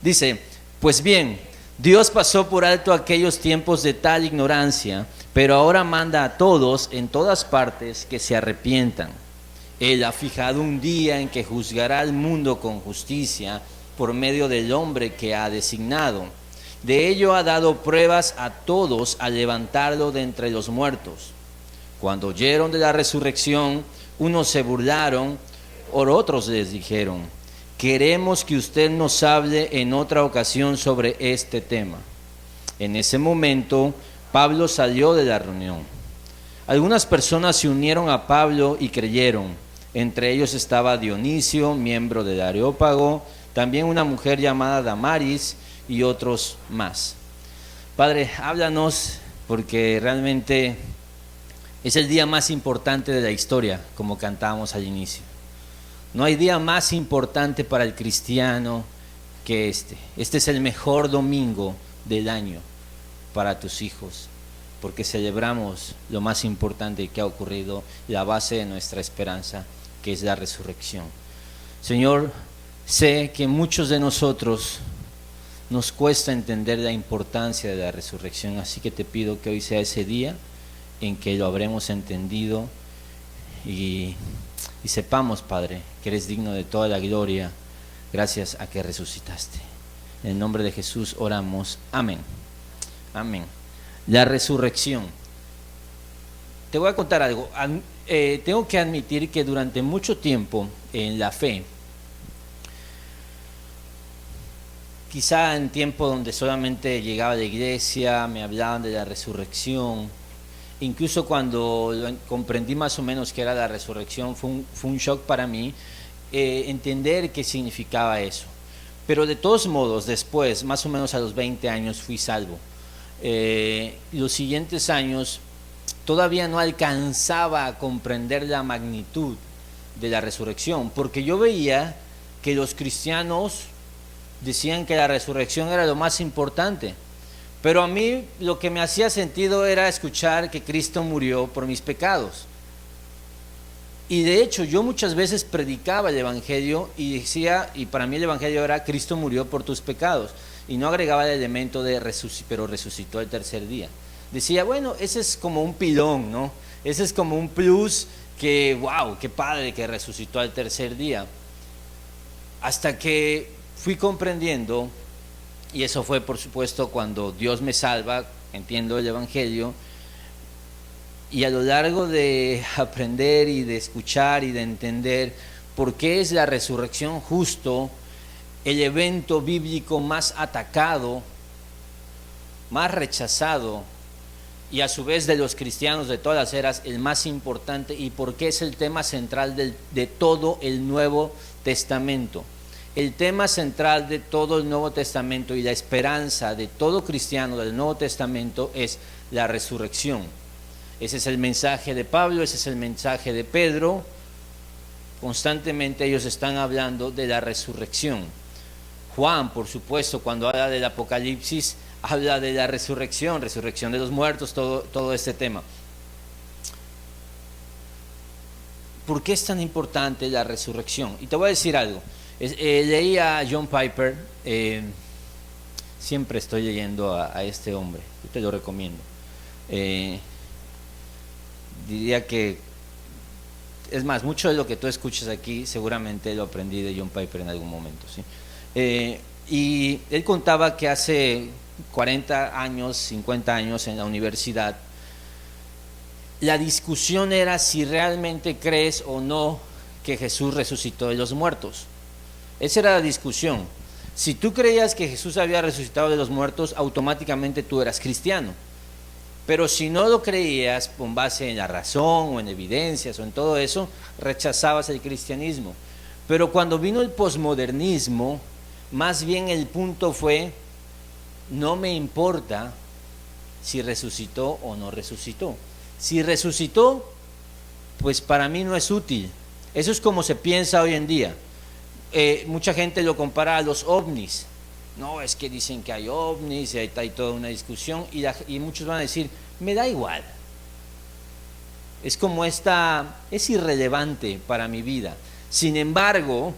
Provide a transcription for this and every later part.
Dice, pues bien, Dios pasó por alto aquellos tiempos de tal ignorancia, pero ahora manda a todos en todas partes que se arrepientan. Él ha fijado un día en que juzgará al mundo con justicia por medio del hombre que ha designado. De ello ha dado pruebas a todos al levantarlo de entre los muertos. Cuando oyeron de la resurrección, unos se burlaron, otros les dijeron: queremos que usted nos hable en otra ocasión sobre este tema. En ese momento, Pablo salió de la reunión. Algunas personas se unieron a Pablo y creyeron. Entre ellos estaba Dionisio, miembro del Areópago, también una mujer llamada Damaris y otros más. Padre, háblanos, porque realmente es el día más importante de la historia, como cantábamos al inicio. No hay día más importante para el cristiano que este. Este es el mejor domingo del año para tus hijos, porque celebramos lo más importante que ha ocurrido, la base de nuestra esperanza, que es la resurrección. Señor, sé que muchos de nosotros nos cuesta entender la importancia de la resurrección, así que te pido que hoy sea ese día en que lo habremos entendido y sepamos, Padre, que eres digno de toda la gloria, gracias a que resucitaste. En el nombre de Jesús oramos. Amén. Amén. La resurrección. Te voy a contar algo. Tengo que admitir que durante mucho tiempo en la fe, quizá en tiempo donde solamente llegaba a la iglesia, me hablaban de la resurrección, incluso cuando comprendí más o menos qué era la resurrección, fue un shock para mí entender qué significaba eso. Pero de todos modos, después, más o menos a los 20 años, fui salvo. Los siguientes años todavía no alcanzaba a comprender la magnitud de la resurrección, porque yo veía que los cristianos decían que la resurrección era lo más importante. Pero a mí lo que me hacía sentido era escuchar que Cristo murió por mis pecados. Y de hecho yo muchas veces predicaba el Evangelio y decía, y para mí el Evangelio era: Cristo murió por tus pecados. Y no agregaba el elemento de pero resucitó el tercer día. Decía, bueno, ese es como un pilón, ¿no? Ese es como un plus que, wow, qué padre que resucitó al tercer día. Hasta que fui comprendiendo. Y eso fue, por supuesto, cuando Dios me salva, entiendo el Evangelio, y a lo largo de aprender y de escuchar y de entender por qué es la resurrección justo el evento bíblico más atacado, más rechazado, y a su vez de los cristianos de todas las eras el más importante, y por qué es el tema central de todo el Nuevo Testamento. El tema central de todo el Nuevo Testamento y la esperanza de todo cristiano del Nuevo Testamento es la resurrección. Ese es el mensaje de Pablo, ese es el mensaje de Pedro. Constantemente ellos están hablando de la resurrección. Juan, por supuesto, cuando habla del Apocalipsis, habla de la resurrección de los muertos, todo este tema. ¿Por qué es tan importante la resurrección? Y te voy a decir algo. Leí a John Piper, siempre estoy leyendo a este hombre, yo te lo recomiendo. Diría que, es más, mucho de lo que tú escuchas aquí seguramente lo aprendí de John Piper en algún momento, ¿sí? Y él contaba que hace 40 años, 50 años en la universidad, la discusión era si realmente crees o no que Jesús resucitó de los muertos. Esa era la discusión. Si tú creías que Jesús había resucitado de los muertos, automáticamente tú eras cristiano. Pero si no lo creías con base en la razón o en evidencias o en todo eso, rechazabas el cristianismo. Pero cuando vino el posmodernismo, más bien el punto fue: no me importa si resucitó o no resucitó. Si resucitó, pues para mí no es útil. Eso es como se piensa hoy en día. Mucha gente lo compara a los ovnis. No, es que dicen que hay ovnis y hay toda una discusión, y muchos van a decir: me da igual, es como es irrelevante para mi vida. Sin embargo,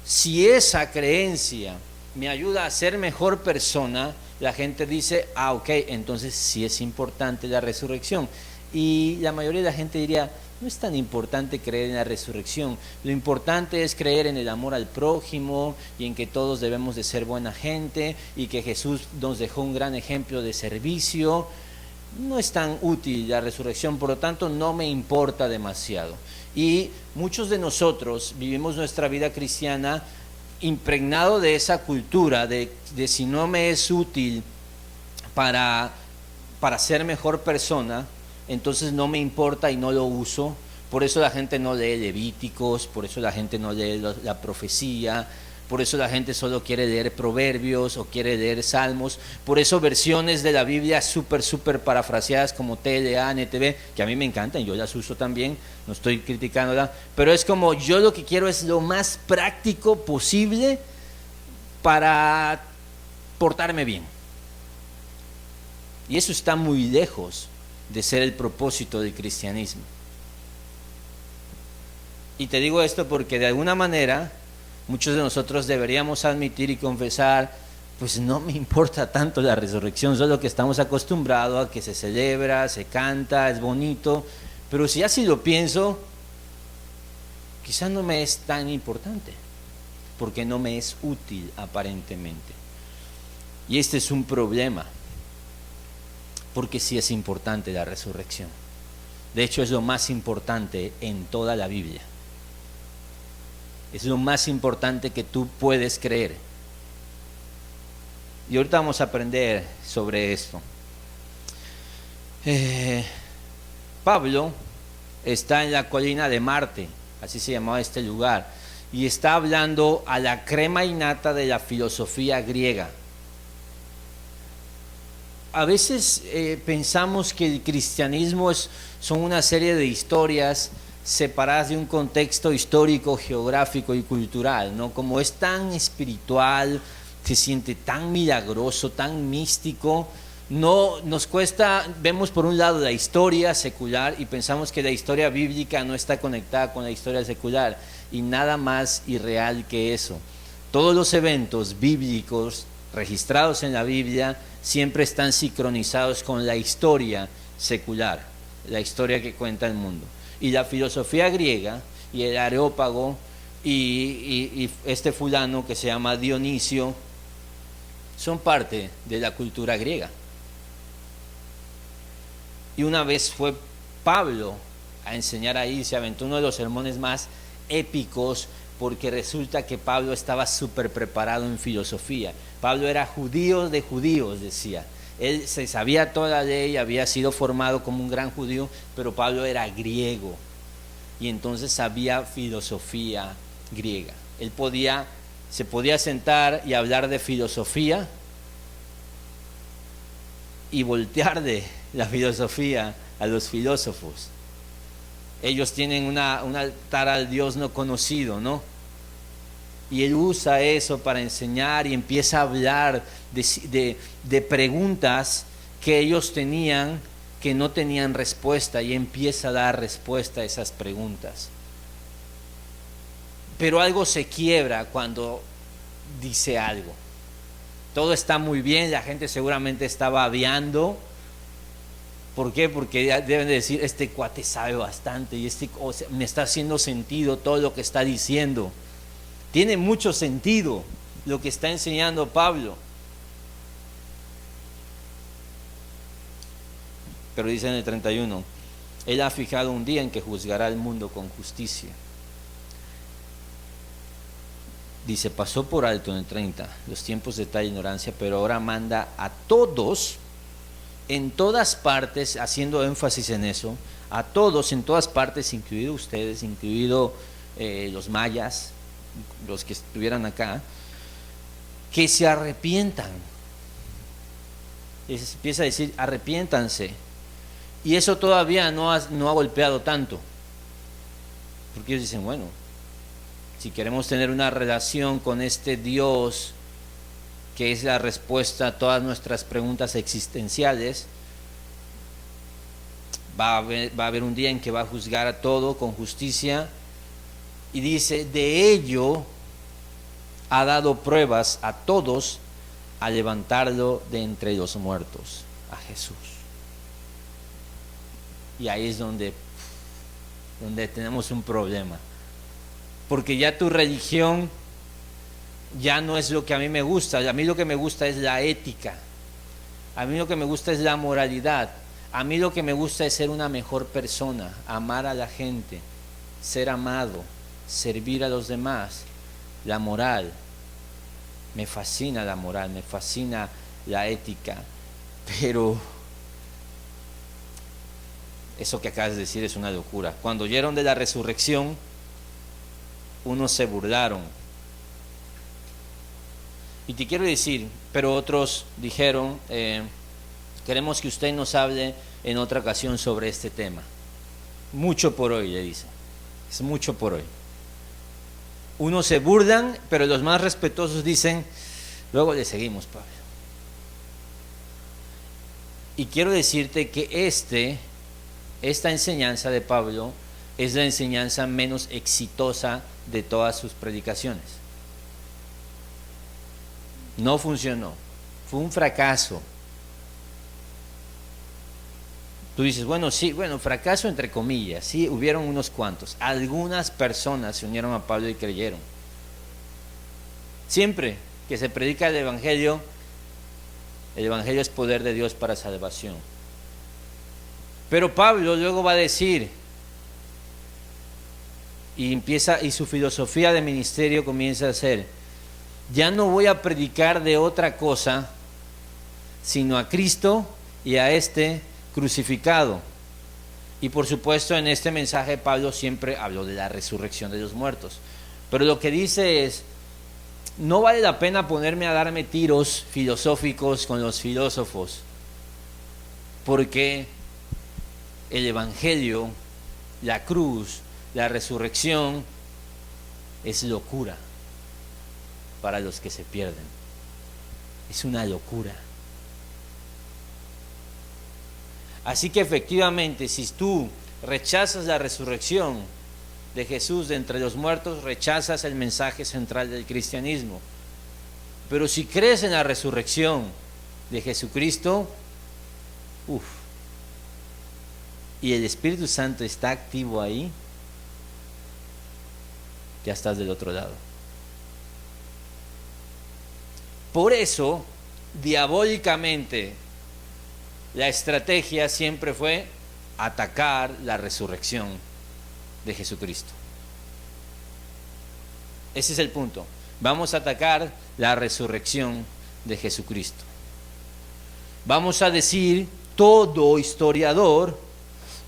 si esa creencia me ayuda a ser mejor persona, la gente dice, ok, entonces sí es importante la resurrección. Y la mayoría de la gente diría, no es tan importante creer en la resurrección, lo importante es creer en el amor al prójimo y en que todos debemos de ser buena gente y que Jesús nos dejó un gran ejemplo de servicio. No es tan útil la resurrección, por lo tanto no me importa demasiado. Y muchos de nosotros vivimos nuestra vida cristiana impregnado de esa cultura de si no me es útil para ser mejor persona, entonces no me importa y no lo uso. Por eso la gente no lee Levíticos, por eso la gente no lee la profecía, por eso la gente solo quiere leer Proverbios o quiere leer Salmos, por eso versiones de la Biblia súper parafraseadas como TLA, NTV, que a mí me encantan, yo las uso también, no estoy criticándola, pero es como yo lo que quiero es lo más práctico posible para portarme bien. Y eso está muy lejos de ser el propósito del cristianismo. Y te digo esto porque de alguna manera muchos de nosotros deberíamos admitir y confesar, pues no me importa tanto la resurrección, solo que estamos acostumbrados a que se celebra, se canta, es bonito, pero si así lo pienso, quizás no me es tan importante, porque no me es útil aparentemente. Y este es un problema, porque sí es importante la resurrección. De hecho, es lo más importante en toda la Biblia. Es lo más importante que tú puedes creer. Y ahorita vamos a aprender sobre esto. Pablo está en la colina de Marte, así se llamaba este lugar, y está hablando a la crema innata de la filosofía griega. A veces pensamos que el cristianismo son una serie de historias separadas de un contexto histórico, geográfico y cultural, ¿no? Como es tan espiritual, se siente tan milagroso, tan místico, no nos cuesta, vemos por un lado la historia secular y pensamos que la historia bíblica no está conectada con la historia secular, y nada más irreal que eso. Todos los eventos bíblicos registrados en la Biblia siempre están sincronizados con la historia secular, la historia que cuenta el mundo. Y la filosofía griega y el Areópago y este fulano que se llama Dionisio son parte de la cultura griega. Y una vez fue Pablo a enseñar ahí, se aventó uno de los sermones más épicos, porque resulta que Pablo estaba súper preparado en filosofía. Pablo era judío de judíos, decía. Él se sabía toda la ley, había sido formado como un gran judío, pero Pablo era griego y entonces sabía filosofía griega. Él se podía sentar y hablar de filosofía y voltear de la filosofía a los filósofos. Ellos tienen un altar al Dios no conocido, ¿no? Y él usa eso para enseñar y empieza a hablar de preguntas que ellos tenían, que no tenían respuesta, y empieza a dar respuesta a esas preguntas. Pero algo se quiebra cuando dice algo. Todo está muy bien, la gente seguramente está babeando. ¿Por qué? Porque deben de decir, este cuate sabe bastante y me está haciendo sentido todo lo que está diciendo. Tiene mucho sentido lo que está enseñando Pablo. Pero dice en el 31, Él ha fijado un día en que juzgará al mundo con justicia. Dice, pasó por alto en el 30 los tiempos de tal ignorancia, pero ahora manda a todos, en todas partes, haciendo énfasis en eso, a todos en todas partes, incluido ustedes, incluido los mayas, los que estuvieran acá, que se arrepientan. Y se empieza a decir, arrepiéntanse. Y eso todavía no ha golpeado tanto, porque ellos dicen, bueno, si queremos tener una relación con este Dios que es la respuesta a todas nuestras preguntas existenciales, va a haber un día en que va a juzgar a todo con justicia. Y dice, de ello ha dado pruebas a todos a levantarlo de entre los muertos, a Jesús. Y ahí es donde tenemos un problema, porque ya tu religión ya no es lo que a mí me gusta. A mí lo que me gusta es la ética, a mí lo que me gusta es la moralidad, a mí lo que me gusta es ser una mejor persona, amar a la gente, ser amado, servir a los demás. La moral, me fascina la moral, me fascina la ética, pero eso que acabas de decir es una locura. Cuando oyeron de la resurrección, unos se burlaron. Y te quiero decir, pero otros dijeron, queremos que usted nos hable en otra ocasión sobre este tema. Mucho por hoy, le dicen. Es mucho por hoy. Unos se burlan, pero los más respetuosos dicen, luego le seguimos, Pablo. Y quiero decirte que esta enseñanza de Pablo es la enseñanza menos exitosa de todas sus predicaciones. No funcionó, fue un fracaso. Tú dices, bueno, sí, fracaso entre comillas, sí, hubieron unos cuantos. Algunas personas se unieron a Pablo y creyeron. Siempre que se predica el Evangelio es poder de Dios para salvación. Pero Pablo luego va a decir, y su filosofía de ministerio comienza a ser, ya no voy a predicar de otra cosa, sino a Cristo y a este crucificado. Y por supuesto en este mensaje Pablo siempre habló de la resurrección de los muertos. Pero lo que dice es, no vale la pena ponerme a darme tiros filosóficos con los filósofos, porque el Evangelio, la cruz, la resurrección es locura para los que se pierden. Es una locura. Así que efectivamente, si tú rechazas la resurrección de Jesús de entre los muertos, rechazas el mensaje central del cristianismo. Pero si crees en la resurrección de Jesucristo, y el Espíritu Santo está activo ahí, ya estás del otro lado. Por eso, diabólicamente, la estrategia siempre fue atacar la resurrección de Jesucristo. Ese es el punto. Vamos a atacar la resurrección de Jesucristo. Vamos a decir, todo historiador,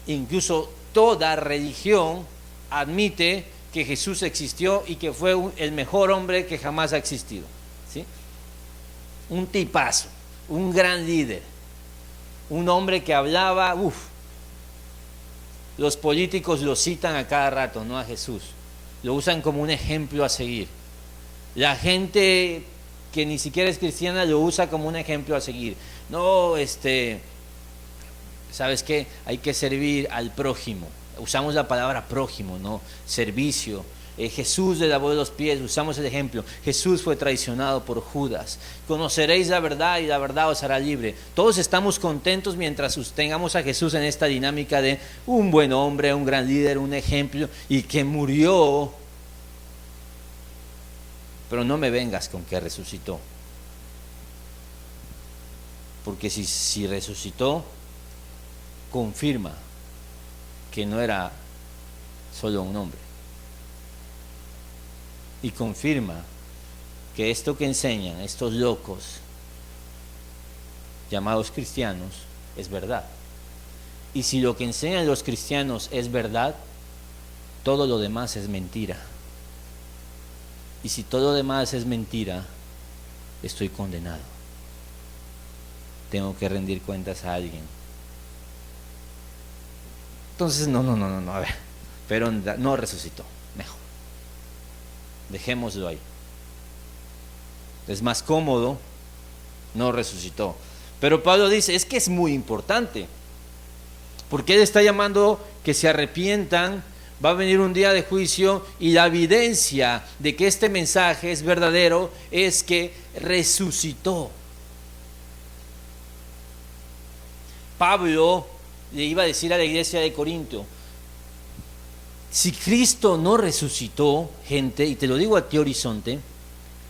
incluso toda religión, admite que Jesús existió y que fue el mejor hombre que jamás ha existido. ¿Sí? Un tipazo, un gran líder, un hombre que hablaba, los políticos lo citan a cada rato, no a Jesús, lo usan como un ejemplo a seguir. La gente que ni siquiera es cristiana lo usa como un ejemplo a seguir. No, ¿sabes qué? Hay que servir al prójimo. Usamos la palabra prójimo, ¿no? Servicio. Jesús le lavó los pies, usamos el ejemplo. Jesús fue traicionado por Judas. Conoceréis la verdad y la verdad os hará libre. Todos estamos contentos mientras tengamos a Jesús en esta dinámica de un buen hombre, un gran líder, un ejemplo, y que murió. Pero no me vengas con que resucitó. Porque si resucitó, confirma que no era solo un hombre. Y confirma que esto que enseñan estos locos llamados cristianos es verdad. Y si lo que enseñan los cristianos es verdad, todo lo demás es mentira. Y si todo lo demás es mentira, estoy condenado. Tengo que rendir cuentas a alguien. Entonces, no, a ver, pero no resucitó, mejor. Dejémoslo ahí. Es más cómodo, no resucitó. Pero Pablo dice, es que es muy importante, porque él está llamando que se arrepientan Va a venir un día de juicio y la evidencia de que este mensaje es verdadero es que resucitó. Pablo le iba a decir a la iglesia de Corinto, si Cristo no resucitó, gente, y te lo digo a ti, Horizonte,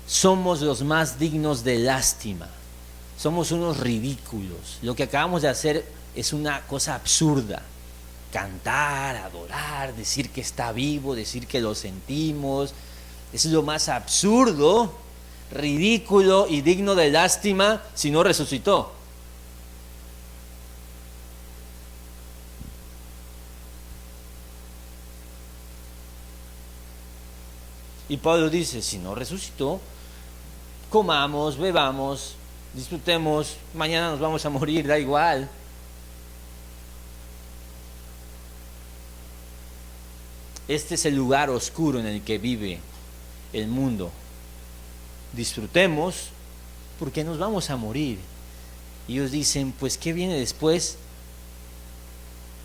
somos los más dignos de lástima. Somos unos ridículos. Lo que acabamos de hacer es una cosa absurda. Cantar, adorar, decir que está vivo, decir que lo sentimos. Es lo más absurdo, ridículo y digno de lástima si no resucitó. Y Pablo dice, si no resucitó, comamos, bebamos, disfrutemos, mañana nos vamos a morir, da igual. Este es el lugar oscuro en el que vive el mundo. Disfrutemos porque nos vamos a morir. Y ellos dicen, pues ¿qué viene después?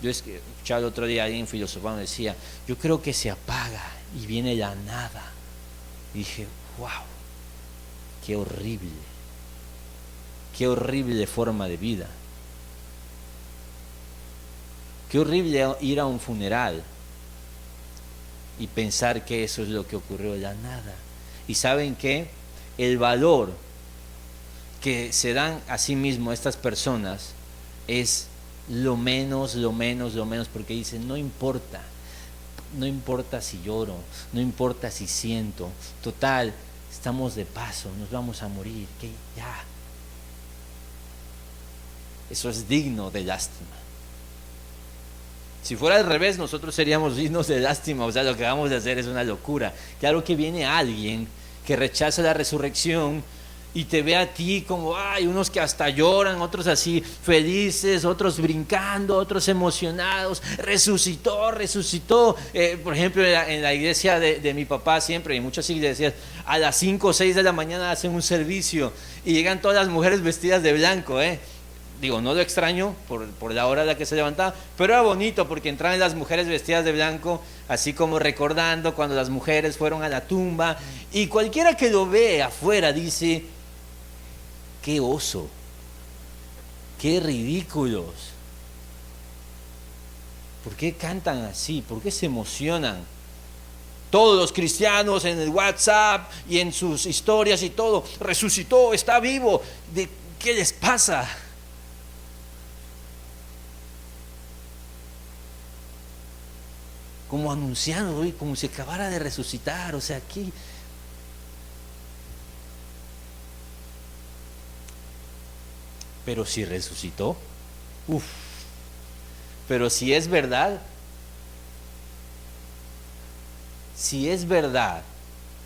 Yo escuchaba el otro día a alguien filosofando, decía, yo creo que se apaga y viene la nada. Y dije, wow, qué horrible forma de vida. Qué horrible ir a un funeral y pensar que eso es lo que ocurrió, la nada. Y ¿saben qué? El valor que se dan a sí mismo estas personas es lo menos, porque dicen, no importa si lloro, no importa si siento, total, estamos de paso, nos vamos a morir, que ya. Eso es digno de lástima. Si fuera al revés, nosotros seríamos dignos de lástima. O sea, lo que vamos a hacer es una locura. Claro que viene alguien que rechaza la resurrección y te ve a ti como, hay unos que hasta lloran, otros así felices, otros brincando, otros emocionados. Resucitó. Por ejemplo, en la iglesia de mi papá siempre, y muchas iglesias, a las 5 o 6 de la mañana hacen un servicio y llegan todas las mujeres vestidas de blanco, Digo, no lo extraño por la hora a la que se levantaba, pero era bonito porque entraban las mujeres vestidas de blanco, así como recordando cuando las mujeres fueron a la tumba, y cualquiera que lo ve afuera dice, qué oso, qué ridículos, ¿por qué cantan así? ¿Por qué se emocionan? Todos los cristianos en el WhatsApp y en sus historias y todo, resucitó, está vivo, ¿qué les pasa? Como anunciando, como si acabara de resucitar, o sea, aquí. Pero si resucitó, pero si es verdad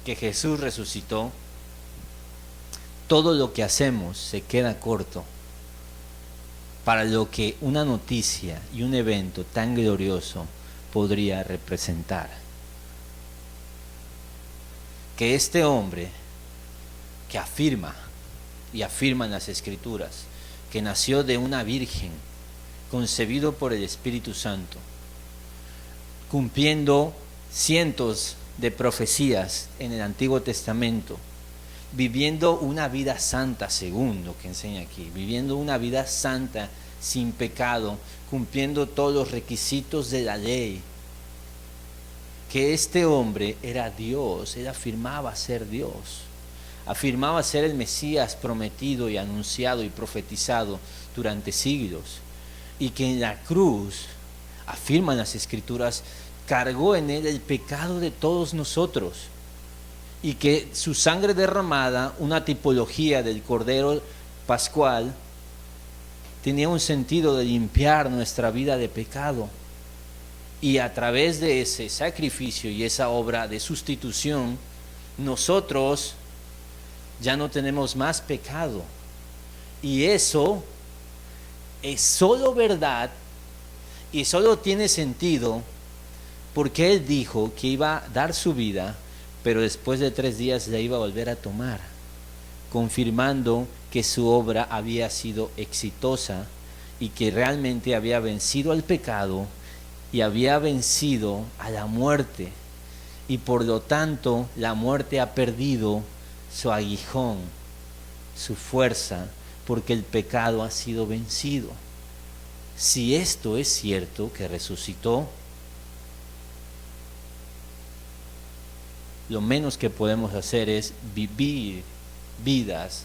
que Jesús resucitó, todo lo que hacemos se queda corto para lo que una noticia y un evento tan glorioso podría representar. Que este hombre que afirma en las Escrituras que nació de una virgen, concebido por el Espíritu Santo, cumpliendo cientos de profecías en el Antiguo Testamento, viviendo una vida santa, según lo que enseña aquí, viviendo una vida santa, sin pecado, cumpliendo todos los requisitos de la ley, que este hombre era Dios, él afirmaba ser Dios, afirmaba ser el Mesías prometido y anunciado y profetizado durante siglos, y que en la cruz, afirman las Escrituras, cargó en él el pecado de todos nosotros, y que su sangre derramada, una tipología del Cordero Pascual, tenía un sentido de limpiar nuestra vida de pecado, y a través de ese sacrificio y esa obra de sustitución, nosotros ya no tenemos más pecado. Y eso es solo verdad y solo tiene sentido porque Él dijo que iba a dar su vida, pero después de 3 días la iba a volver a tomar, confirmando que su obra había sido exitosa y que realmente había vencido al pecado y había vencido a la muerte, y por lo tanto la muerte ha perdido su aguijón, su fuerza, porque el pecado ha sido vencido. Si esto es cierto, que resucitó, lo menos que podemos hacer es vivir vidas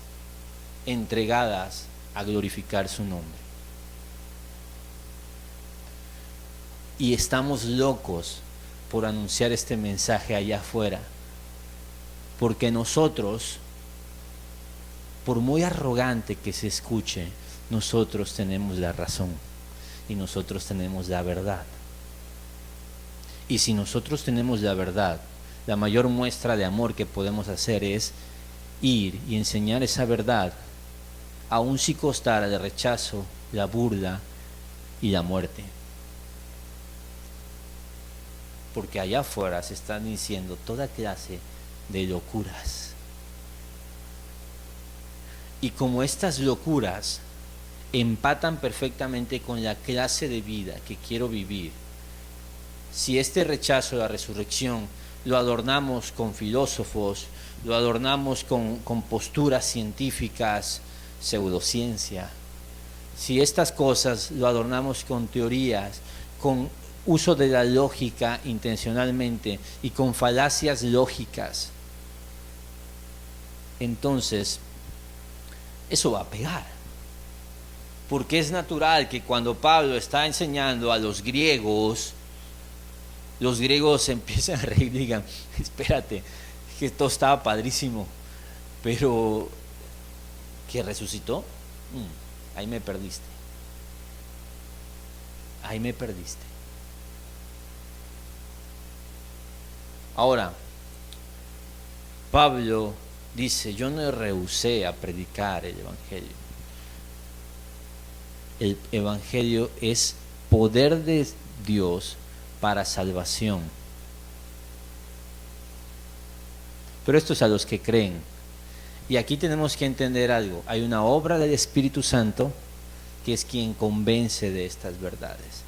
entregadas a glorificar su nombre. Y estamos locos por anunciar este mensaje allá afuera, porque nosotros, por muy arrogante que se escuche, nosotros tenemos la razón y nosotros tenemos la verdad. Y si nosotros tenemos la verdad, la mayor muestra de amor que podemos hacer es ir y enseñar esa verdad, aun si costara el rechazo, la burla y la muerte. Porque allá afuera se están diciendo toda clase de locuras. Y como estas locuras empatan perfectamente con la clase de vida que quiero vivir, si este rechazo a la resurrección lo adornamos con filósofos, lo adornamos con posturas científicas, pseudociencia, si estas cosas lo adornamos con teorías, con uso de la lógica intencionalmente y con falacias lógicas, entonces eso va a pegar. Porque es natural que cuando Pablo está enseñando a los griegos empiezan a reír y digan, espérate, que todo estaba padrísimo, pero ¿que resucitó? Ahí me perdiste. Ahí me perdiste. Ahora, Pablo dice, yo no rehusé a predicar el Evangelio. El Evangelio es poder de Dios para salvación. Pero esto es a los que creen. Y aquí tenemos que entender algo. Hay una obra del Espíritu Santo que es quien convence de estas verdades.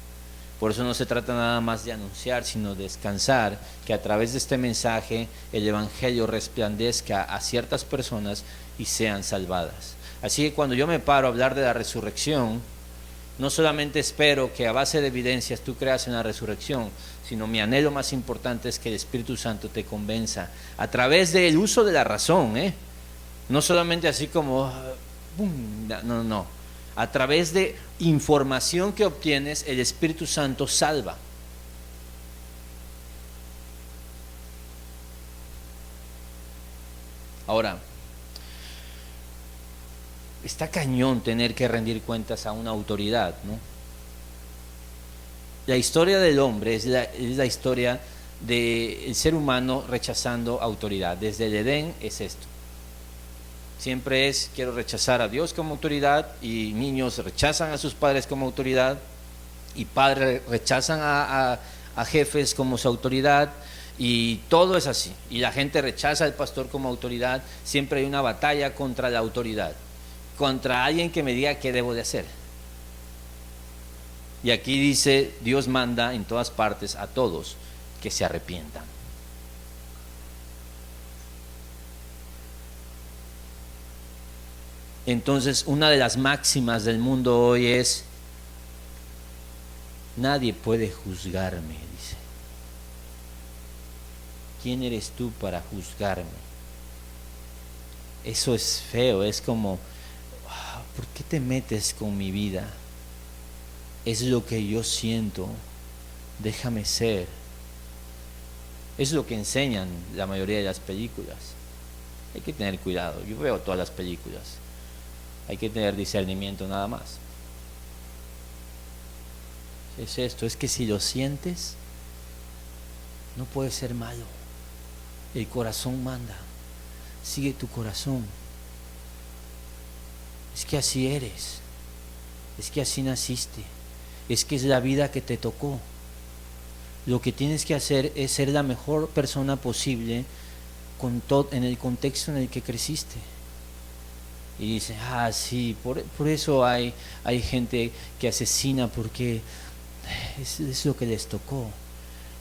Por eso no se trata nada más de anunciar, sino de descansar, que a través de este mensaje el Evangelio resplandezca a ciertas personas y sean salvadas. Así que cuando yo me paro a hablar de la resurrección, no solamente espero que a base de evidencias tú creas en la resurrección, sino mi anhelo más importante es que el Espíritu Santo te convenza a través del uso de la razón, no solamente así como, no. A través de información que obtienes, el Espíritu Santo salva. Ahora, está cañón tener que rendir cuentas a una autoridad, ¿no? La historia del hombre es la historia del ser humano rechazando autoridad. Desde el Edén es esto. Siempre es, quiero rechazar a Dios como autoridad, y niños rechazan a sus padres como autoridad, y padres rechazan a jefes como su autoridad, y todo es así. Y la gente rechaza al pastor como autoridad. Siempre hay una batalla contra la autoridad, contra alguien que me diga qué debo de hacer. Y aquí dice, Dios manda en todas partes a todos que se arrepientan. Entonces, una de las máximas del mundo hoy es, nadie puede juzgarme, dice. ¿Quién eres tú para juzgarme? Eso es feo, es como, ¿por qué te metes con mi vida? Es lo que yo siento, déjame ser. Es lo que enseñan la mayoría de las películas. Hay que tener cuidado, yo veo todas las películas. Hay que tener discernimiento nada más. Es esto, es que si lo sientes, no puede ser malo. El corazón manda. Sigue tu corazón. Es que así eres. Es que así naciste. Es que es la vida que te tocó. Lo que tienes que hacer es ser la mejor persona posible en el contexto en el que creciste. Y dice, sí, por eso hay gente que asesina, porque Es lo que les tocó.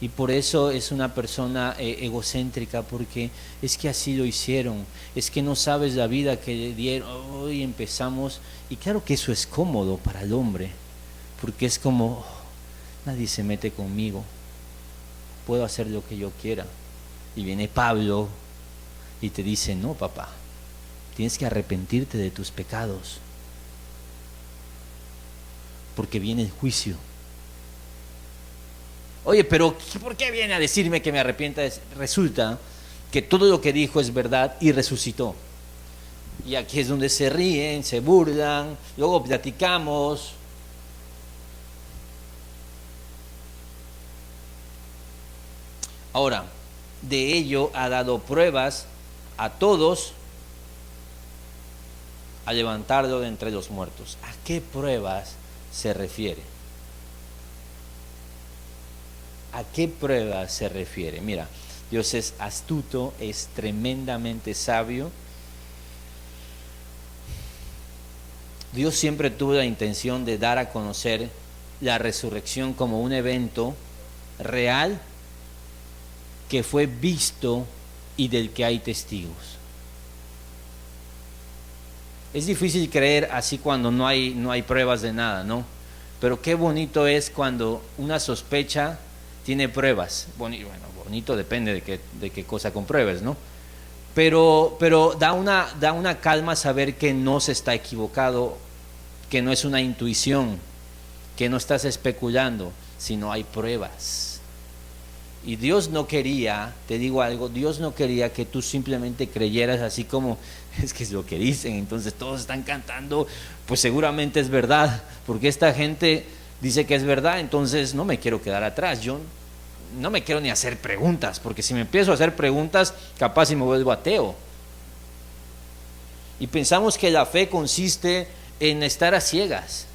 Y por eso es una persona egocéntrica, porque es que así lo hicieron, es que no sabes la vida que le dieron. Hoy empezamos, y claro que eso es cómodo para el hombre, porque es como, nadie se mete conmigo, puedo hacer lo que yo quiera. Y viene Pablo y te dice, no, papá, tienes que arrepentirte de tus pecados, porque viene el juicio. Oye, pero ¿por qué viene a decirme que me arrepienta? Resulta que todo lo que dijo es verdad y resucitó. Y aquí es donde se ríen, se burlan, luego platicamos. Ahora, de ello ha dado pruebas a todos a levantarlo de entre los muertos. ¿A qué pruebas se refiere? ¿A qué pruebas se refiere? Mira, Dios es astuto, es tremendamente sabio. Dios siempre tuvo la intención de dar a conocer la resurrección como un evento real que fue visto y del que hay testigos. Es difícil creer así cuando no hay pruebas de nada, ¿no? Pero qué bonito es cuando una sospecha tiene pruebas. Bueno, bonito depende de qué cosa compruebes, ¿no? Pero da una calma saber que no se está equivocado, que no es una intuición, que no estás especulando, sino hay pruebas. Y Dios no quería, te digo algo, Dios no quería que tú simplemente creyeras así como, es que es lo que dicen, entonces todos están cantando, pues seguramente es verdad, porque esta gente dice que es verdad, entonces no me quiero quedar atrás, yo no me quiero ni hacer preguntas, porque si me empiezo a hacer preguntas, capaz y me vuelvo ateo. Y pensamos que la fe consiste en estar a ciegas.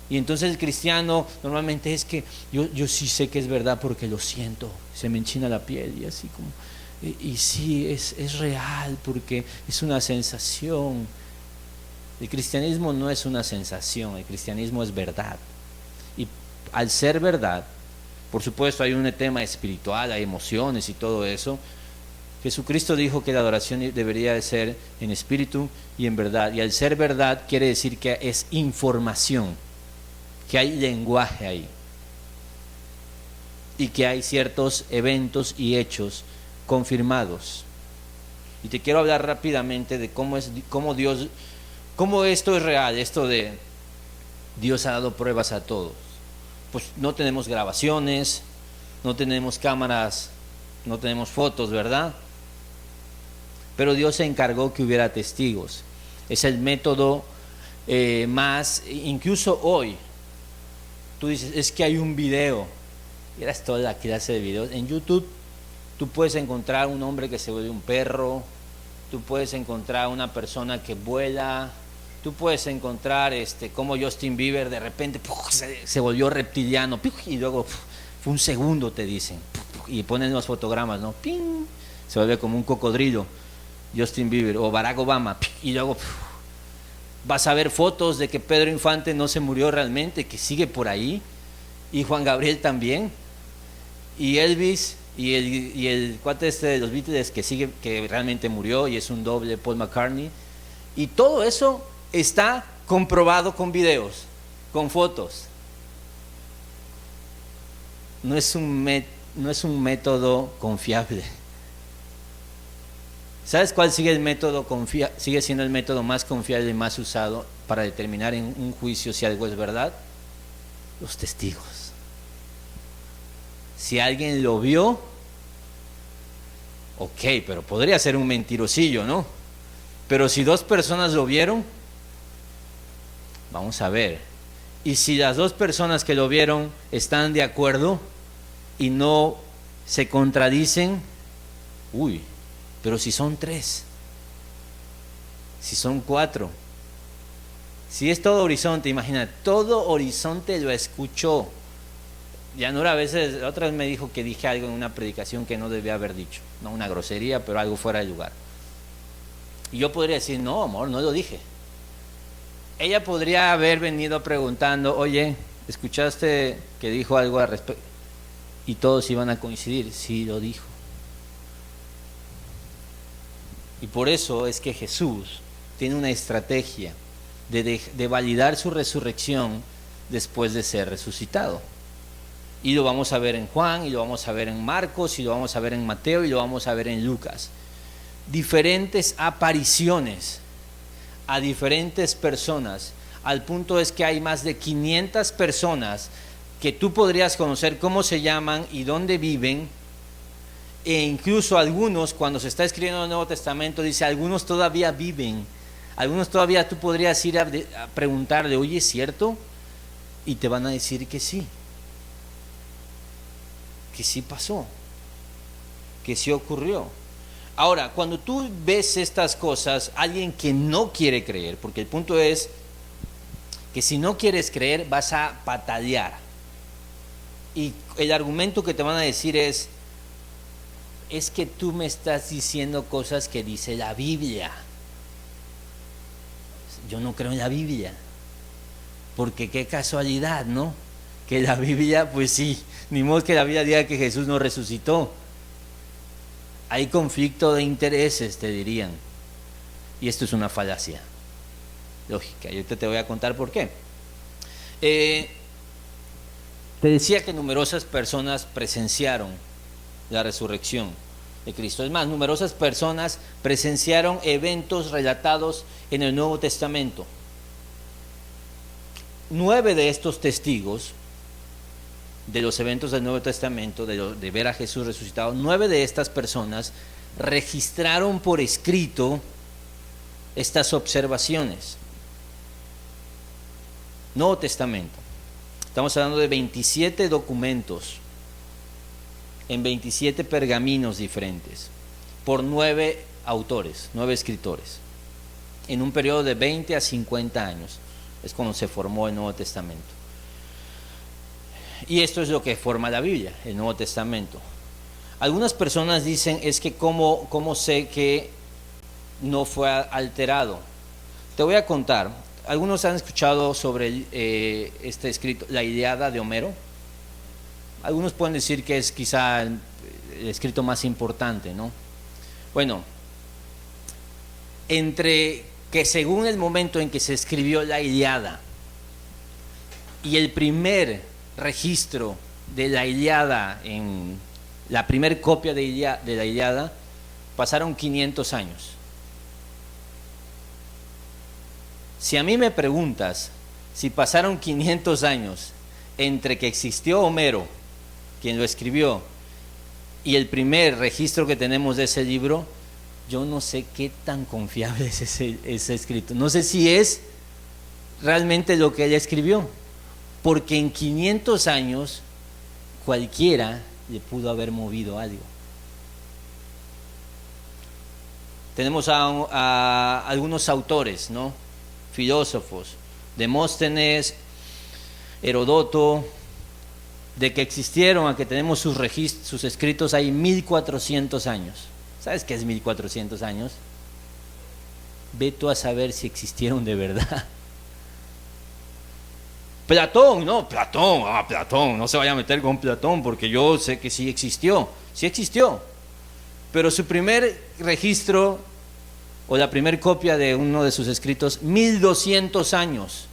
Y entonces el cristiano normalmente es que yo sí sé que es verdad porque lo siento, se me enchina la piel y así como, y sí, es real porque es una sensación. El cristianismo no es una sensación, el cristianismo es verdad. Y al ser verdad, por supuesto hay un tema espiritual, hay emociones y todo eso. Jesucristo dijo que la adoración debería de ser en espíritu y en verdad. Y al ser verdad quiere decir que es información, que hay lenguaje ahí. Y que hay ciertos eventos y hechos confirmados. Y te quiero hablar rápidamente de cómo esto es real, esto de Dios ha dado pruebas a todos. Pues no tenemos grabaciones, no tenemos cámaras, no tenemos fotos, ¿verdad? Pero Dios se encargó que hubiera testigos. Es el método más, incluso hoy, tú dices, es que hay un video, miras toda la clase de videos, en YouTube tú puedes encontrar un hombre que se vuelve un perro, tú puedes encontrar una persona que vuela, tú puedes encontrar como Justin Bieber de repente se volvió reptiliano, y luego fue un segundo, te dicen, y ponen los fotogramas, ¿no? ¡Ping! Se vuelve como un cocodrilo, Justin Bieber, o Barack Obama, y luego vas a ver fotos de que Pedro Infante no se murió realmente, que sigue por ahí, y Juan Gabriel también, y Elvis, y el cuate de los Beatles que realmente murió y es un doble, Paul McCartney, y todo eso está comprobado con videos, con fotos. No es un método confiable. ¿Sabes cuál sigue siendo el método más confiable y más usado para determinar en un juicio si algo es verdad? Los testigos. Si alguien lo vio, ok, pero podría ser un mentirosillo, ¿no? Pero si dos personas lo vieron, vamos a ver. Y si las dos personas que lo vieron están de acuerdo y no se contradicen, pero si son 3, si son 4, si es todo Horizonte, imagina, todo Horizonte lo escuchó. Yanura a veces, otra vez me dijo que dije algo en una predicación que no debía haber dicho, no una grosería, pero algo fuera de lugar. Y yo podría decir, no, amor, no lo dije. Ella podría haber venido preguntando, oye, ¿Escuchaste que dijo algo al respecto? Y todos iban a coincidir, sí lo dijo. Y por eso es que Jesús tiene una estrategia de validar su resurrección después de ser resucitado. Y lo vamos a ver en Juan, y lo vamos a ver en Marcos, y lo vamos a ver en Mateo, y lo vamos a ver en Lucas. Diferentes apariciones a diferentes personas, al punto es que hay más de 500 personas que tú podrías conocer cómo se llaman y dónde viven, e incluso algunos, cuando se está escribiendo el Nuevo Testamento, dice, algunos todavía viven, algunos todavía tú podrías ir a preguntarle, oye, ¿es cierto? Y te van a decir que sí pasó, que sí ocurrió. Ahora, cuando tú ves estas cosas, alguien que no quiere creer, porque el punto es que si no quieres creer vas a patalear, y el argumento que te van a decir es que tú me estás diciendo cosas que dice la Biblia. Yo no creo en la Biblia, porque qué casualidad, ¿no? Que la Biblia, pues sí, ni modo que la Biblia diga que Jesús no resucitó. Hay conflicto de intereses, te dirían. Y esto es una falacia lógica. Y ahorita te voy a contar por qué. Te decía que numerosas personas presenciaron la resurrección de Cristo. Es más, numerosas personas presenciaron eventos relatados en el Nuevo Testamento. 9 de estos testigos de los eventos del Nuevo Testamento, de ver a Jesús resucitado, 9 de estas personas registraron por escrito estas observaciones. Nuevo Testamento. Estamos hablando de 27 documentos en 27 pergaminos diferentes por 9 autores, 9 escritores, en un periodo de 20 a 50 años. Es cuando se formó el Nuevo Testamento. Y esto es lo que forma la Biblia, el Nuevo Testamento. Algunas personas dicen, es que ¿cómo sé que no fue alterado? Te voy a contar. Algunos han escuchado sobre este escrito, la Ilíada de Homero. Algunos pueden decir que es quizá el escrito más importante, ¿no? Bueno, entre que según el momento en que se escribió la Ilíada y el primer registro de la Ilíada, en la primer copia de la Ilíada, pasaron 500 años. Si a mí me preguntas si pasaron 500 años entre que existió Homero, quien lo escribió, y el primer registro que tenemos de ese libro, yo no sé qué tan confiable es ese escrito. No sé si es realmente lo que él escribió, porque en 500 años cualquiera le pudo haber movido algo. Tenemos a algunos autores, ¿no? Filósofos, Demóstenes, Herodoto, de que existieron, a que tenemos sus escritos, hay 1400 años. ¿Sabes qué es 1400 años? Ve tú a saber si existieron de verdad. Platón, no se vaya a meter con Platón, porque yo sé que sí existió, pero su primer registro o la primera copia de uno de sus escritos, 1200 años.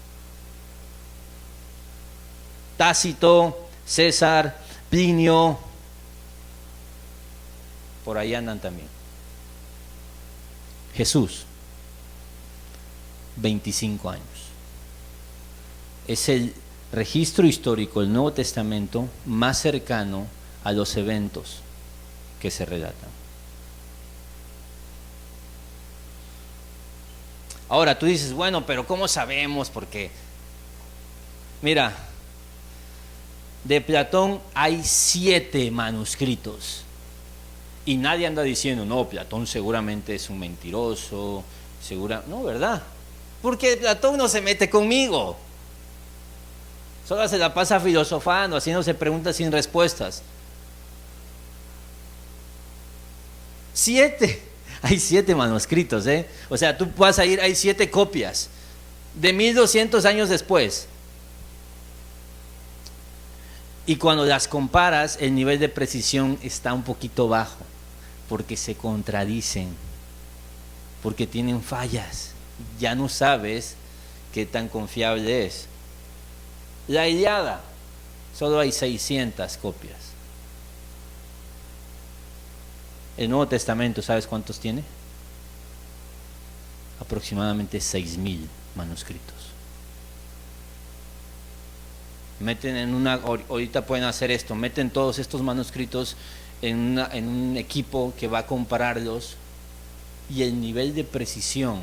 Tácito, César, Plinio, por ahí andan también. Jesús, 25 años. Es el registro histórico del Nuevo Testamento más cercano a los eventos que se relatan. Ahora tú dices, bueno, pero ¿cómo sabemos? Porque, mira, de Platón hay 7 manuscritos y nadie anda diciendo, no, Platón seguramente es un mentiroso, no, ¿verdad? Porque Platón no se mete conmigo, solo se la pasa filosofando, haciéndose preguntas sin respuestas. 7, hay 7 manuscritos, o sea, tú vas a ir, hay 7 copias de 1200 años después. Y cuando las comparas, el nivel de precisión está un poquito bajo, porque se contradicen, porque tienen fallas. Ya no sabes qué tan confiable es. La Ilíada, solo hay 600 copias. El Nuevo Testamento, ¿sabes cuántos tiene? Aproximadamente 6,000 manuscritos. Meten en ahorita pueden hacer esto, meten todos estos manuscritos en un equipo que va a compararlos, y el nivel de precisión,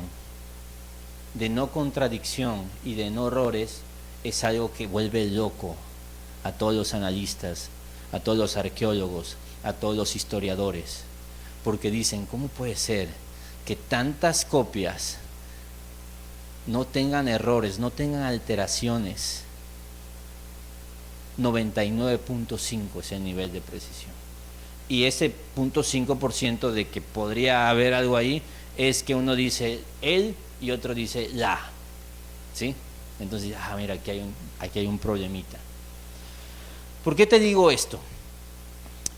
de no contradicción y de no errores es algo que vuelve loco a todos los analistas, a todos los arqueólogos, a todos los historiadores, porque dicen, ¿cómo puede ser que tantas copias no tengan errores, no tengan alteraciones? 99.5 es el nivel de precisión. Y ese 0.5% de que podría haber algo ahí es que uno dice él y otro dice la. ¿Sí? Entonces, mira, aquí hay un problemita. ¿Por qué te digo esto?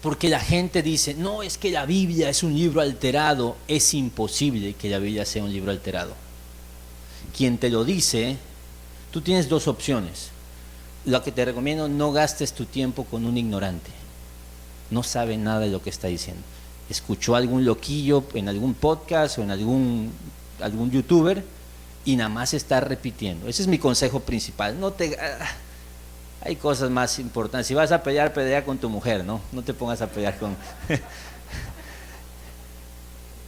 Porque la gente dice, no, es que la Biblia es un libro alterado. Es imposible que la Biblia sea un libro alterado. Quien te lo dice, tú tienes dos opciones. Lo que te recomiendo, no gastes tu tiempo con un ignorante. No sabe nada de lo que está diciendo. Escuchó a algún loquillo en algún podcast o en algún youtuber y nada más está repitiendo. Ese es mi consejo principal. Hay cosas más importantes. Si vas a pelear, pelea con tu mujer, ¿no? No te pongas a pelear con...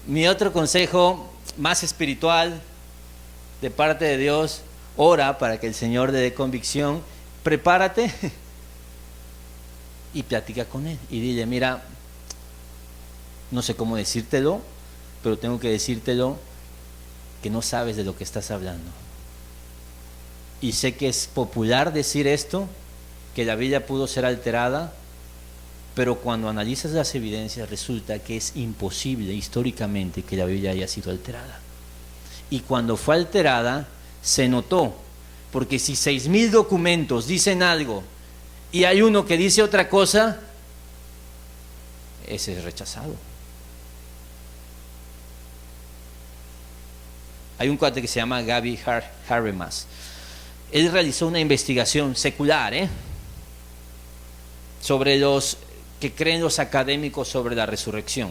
Mi otro consejo, más espiritual, de parte de Dios, ora para que el Señor le dé convicción. Prepárate y platica con Él y dile, mira, no sé cómo decírtelo, pero tengo que decírtelo, que no sabes de lo que estás hablando. Y sé que es popular decir esto, que la Biblia pudo ser alterada, pero cuando analizas las evidencias resulta que es imposible históricamente que la Biblia haya sido alterada. Y cuando fue alterada, se notó. Porque si 6,000 documentos dicen algo y hay uno que dice otra cosa, ese es rechazado. Hay un cuate que se llama Gaby Habermas. Él realizó una investigación secular, sobre los que creen los académicos sobre la resurrección.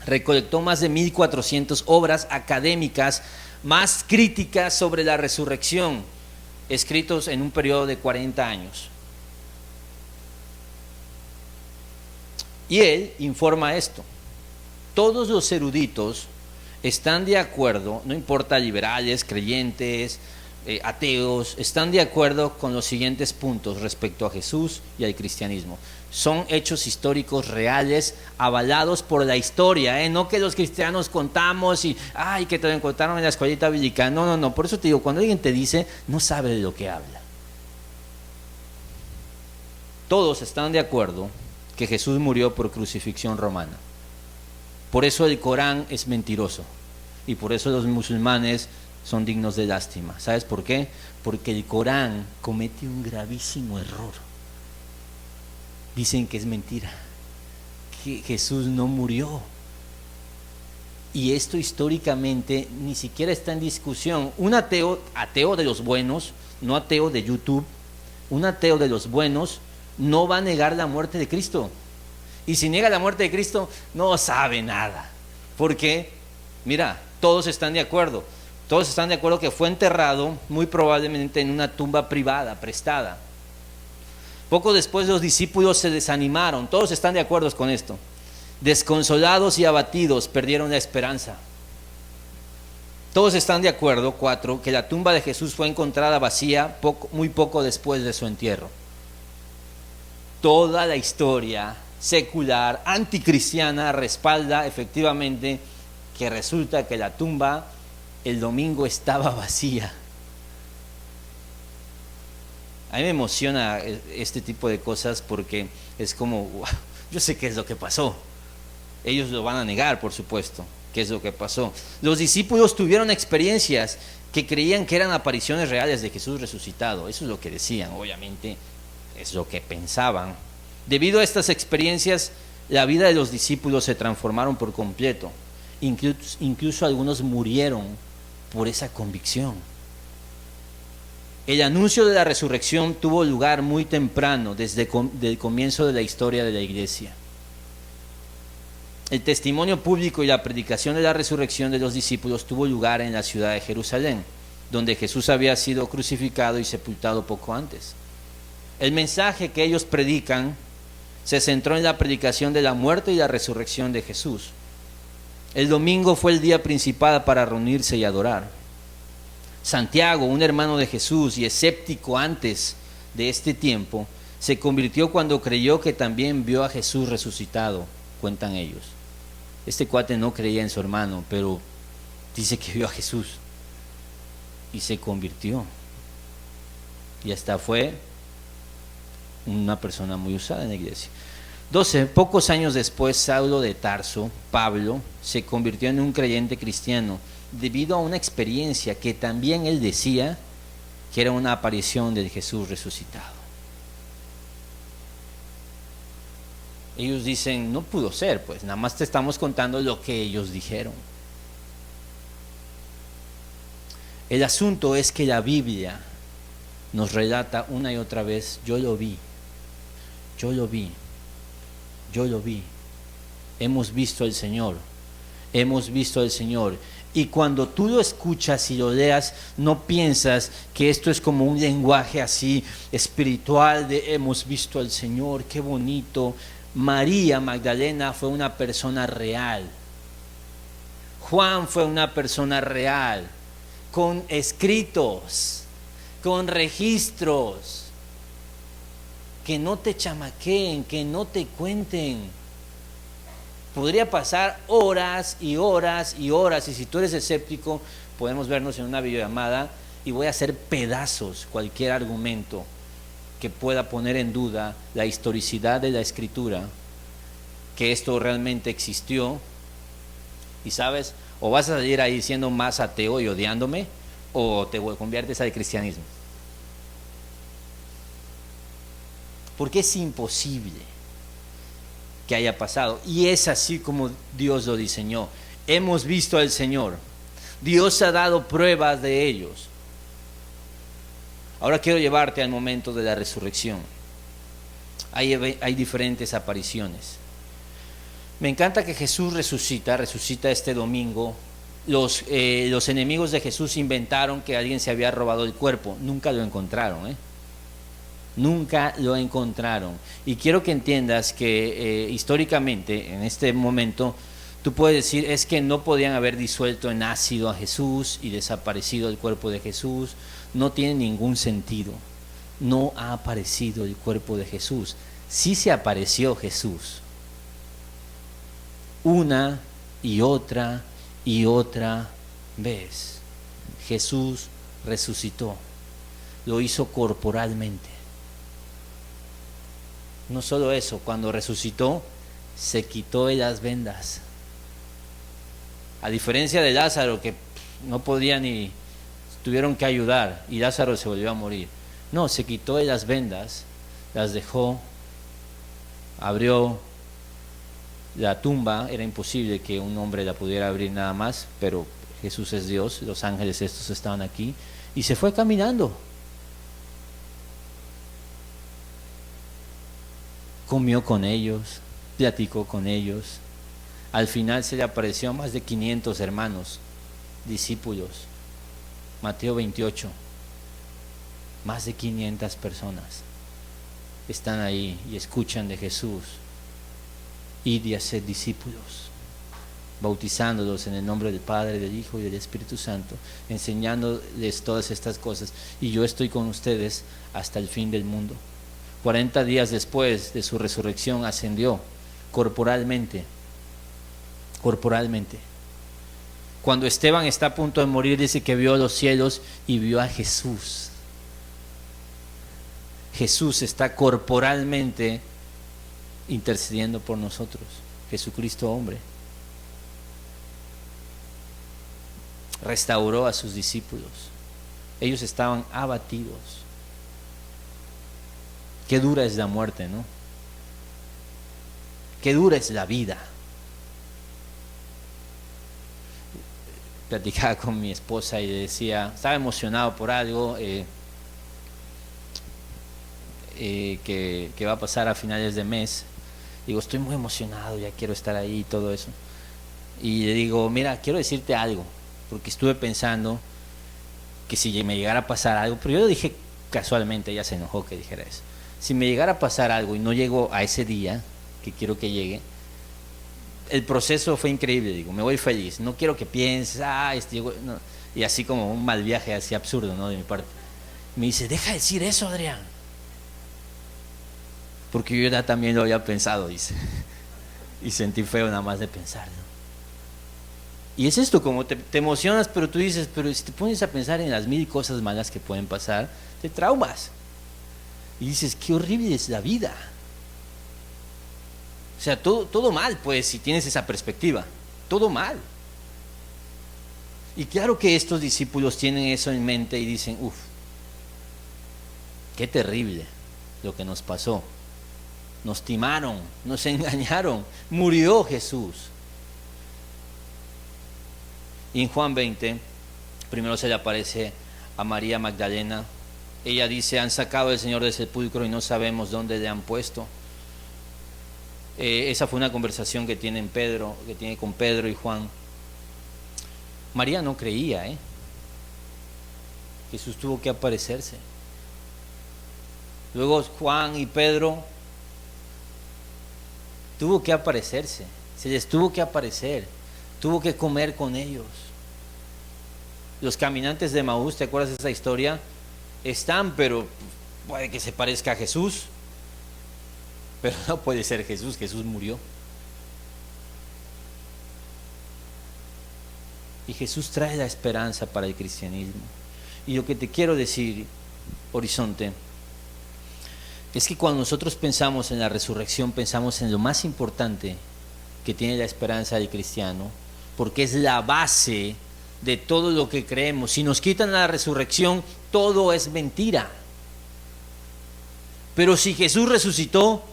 Recolectó más de 1,400 obras académicas más críticas sobre la resurrección, escritos en un periodo de 40 años. Y él informa esto: todos los eruditos están de acuerdo, no importa liberales, creyentes, ateos, están de acuerdo con los siguientes puntos respecto a Jesús y al cristianismo. Son hechos históricos reales, avalados por la historia, no que los cristianos contamos y que te lo encontraron en la escuelita bíblica. No, por eso te digo, cuando alguien te dice, no sabe de lo que habla. Todos están de acuerdo que Jesús murió por crucifixión romana. Por eso el Corán es mentiroso y por eso los musulmanes son dignos de lástima. ¿Sabes por qué? Porque el Corán comete un gravísimo error. Dicen que es mentira, que Jesús no murió. Y esto históricamente ni siquiera está en discusión. Un ateo de los buenos, no ateo de YouTube, un ateo de los buenos no va a negar la muerte de Cristo. Y si niega la muerte de Cristo, no sabe nada. Porque, mira, todos están de acuerdo. Todos están de acuerdo que fue enterrado muy probablemente en una tumba privada, prestada. Poco después los discípulos se desanimaron. Todos están de acuerdo con esto. Desconsolados y abatidos, perdieron la esperanza. Todos están de acuerdo, 4, que la tumba de Jesús fue encontrada vacía muy poco después de su entierro. Toda la historia secular, anticristiana, respalda efectivamente que resulta que la tumba el domingo estaba vacía. A mí me emociona este tipo de cosas porque es como, wow, yo sé qué es lo que pasó. Ellos lo van a negar, por supuesto, qué es lo que pasó. Los discípulos tuvieron experiencias que creían que eran apariciones reales de Jesús resucitado. Eso es lo que decían, obviamente. es lo que pensaban. Debido a estas experiencias, la vida de los discípulos se transformaron por completo. Incluso algunos murieron por esa convicción. El anuncio de la resurrección tuvo lugar muy temprano, desde el comienzo de la historia de la iglesia. El testimonio público y la predicación de la resurrección de los discípulos tuvo lugar en la ciudad de Jerusalén, donde Jesús había sido crucificado y sepultado poco antes. El mensaje que ellos predican se centró en la predicación de la muerte y la resurrección de Jesús. El domingo fue el día principal para reunirse y adorar. Santiago, un hermano de Jesús y escéptico antes de este tiempo, se convirtió cuando creyó que también vio a Jesús resucitado, cuentan ellos. Este cuate no creía en su hermano, pero dice que vio a Jesús y se convirtió. Y hasta fue una persona muy usada en la iglesia. 12. Pocos años después, Saulo de Tarso, Pablo, se convirtió en un creyente cristiano debido a una experiencia que también él decía que era una aparición del Jesús resucitado. Ellos dicen, no pudo ser, pues nada más te estamos contando lo que ellos dijeron. El asunto es que la Biblia nos relata una y otra vez, yo lo vi, yo lo vi, yo lo vi. Hemos visto al Señor, hemos visto al Señor. Y cuando tú lo escuchas y lo leas, no piensas que esto es como un lenguaje así espiritual de hemos visto al Señor, qué bonito. María Magdalena fue una persona real. Juan fue una persona real, con escritos, con registros, que no te chamaqueen, que no te cuenten. Podría pasar horas y horas y horas, y si tú eres escéptico, podemos vernos en una videollamada y voy a hacer pedazos cualquier argumento que pueda poner en duda la historicidad de la escritura, que esto realmente existió. Y sabes, o vas a salir ahí siendo más ateo y odiándome, o te conviertes al cristianismo. Porque es imposible que haya pasado, y es así como Dios lo diseñó. Hemos visto al Señor, Dios ha dado pruebas de ellos. Ahora quiero llevarte al momento de la resurrección. Hay diferentes apariciones. Me encanta que Jesús resucita este domingo. Los enemigos de Jesús inventaron que alguien se había robado el cuerpo. Nunca lo encontraron, Nunca lo encontraron. Y quiero que entiendas que históricamente, en este momento, tú puedes decir, es que no podían haber disuelto en ácido a Jesús y desaparecido el cuerpo de Jesús. No tiene ningún sentido. No ha aparecido el cuerpo de Jesús. Sí se apareció Jesús. Una y otra vez. Jesús resucitó. Lo hizo corporalmente. No solo eso, cuando resucitó, se quitó de las vendas. A diferencia de Lázaro, que no podía ni, tuvieron que ayudar, y Lázaro se volvió a morir. No, se quitó de las vendas, las dejó, abrió la tumba. Era imposible que un hombre la pudiera abrir nada más, pero Jesús es Dios, los ángeles estos estaban aquí, y se fue caminando. Comió con ellos, platicó con ellos. Al final se le apareció a más de 500 hermanos, discípulos. Mateo 28. Más de 500 personas están ahí y escuchan de Jesús. Id y haced discípulos, bautizándolos en el nombre del Padre, del Hijo y del Espíritu Santo, enseñándoles todas estas cosas. Y yo estoy con ustedes hasta el fin del mundo. 40 días después de su resurrección ascendió corporalmente. Cuando Esteban está a punto de morir, dice que vio los cielos y vio a Jesús. Jesús está corporalmente intercediendo por nosotros. Jesucristo hombre. Restauró a sus discípulos. Ellos estaban abatidos. qué dura es la muerte, ¿no? Qué dura es la vida. Platicaba con mi esposa y le decía, estaba emocionado por algo que va a pasar a finales de mes. Digo, estoy muy emocionado, ya quiero estar ahí y todo eso. Y le digo, mira, quiero decirte algo, porque estuve pensando que si me llegara a pasar algo, pero yo lo dije casualmente, ella se enojó que dijera eso. Si me llegara a pasar algo y no llego a ese día que quiero que llegue, el proceso fue increíble, digo, me voy feliz, no quiero que pienses, no. Y así como un mal viaje así absurdo, ¿no? De mi parte. Me dice, deja de decir eso, Adrián, porque yo ya también lo había pensado, dice, y sentí feo nada más de pensarlo. Y es esto, como te emocionas, pero tú dices, pero si te pones a pensar en las 1000 cosas malas que pueden pasar, te traumas. Y dices, qué horrible es la vida. O sea, todo mal, pues, si tienes esa perspectiva. Todo mal. Y claro que estos discípulos tienen eso en mente y dicen, uff, qué terrible lo que nos pasó. Nos timaron, nos engañaron, murió Jesús. Y en Juan 20, primero se le aparece a María Magdalena. Ella dice, han sacado al Señor del sepulcro y no sabemos dónde le han puesto. Esa fue una conversación que tiene con Pedro y Juan. María no creía, Jesús tuvo que aparecerse. Luego Juan y Pedro tuvo que aparecerse, se les tuvo que aparecer, tuvo que comer con ellos. Los caminantes de Maús, ¿te acuerdas de esa historia? Están, pero puede que se parezca a Jesús, pero no puede ser Jesús, Jesús murió. Y Jesús trae la esperanza para el cristianismo. Y lo que te quiero decir, Horizonte, es que cuando nosotros pensamos en la resurrección, pensamos en lo más importante que tiene la esperanza del cristiano, porque es la base de todo lo que creemos. Si nos quitan la resurrección, todo es mentira. Pero si Jesús resucitó,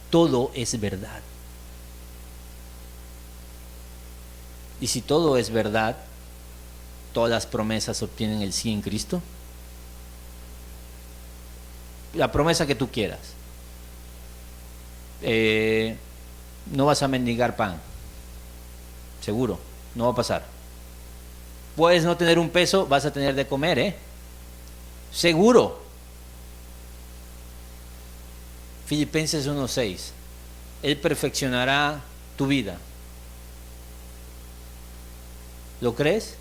todo es verdad. Y si todo es verdad, todas las promesas obtienen el sí en Cristo. La promesa que tú quieras. No vas a mendigar pan. Seguro, no va a pasar. Puedes no tener un peso, vas a tener de comer, seguro. Filipenses 1:6. Él perfeccionará tu vida. ¿Lo crees?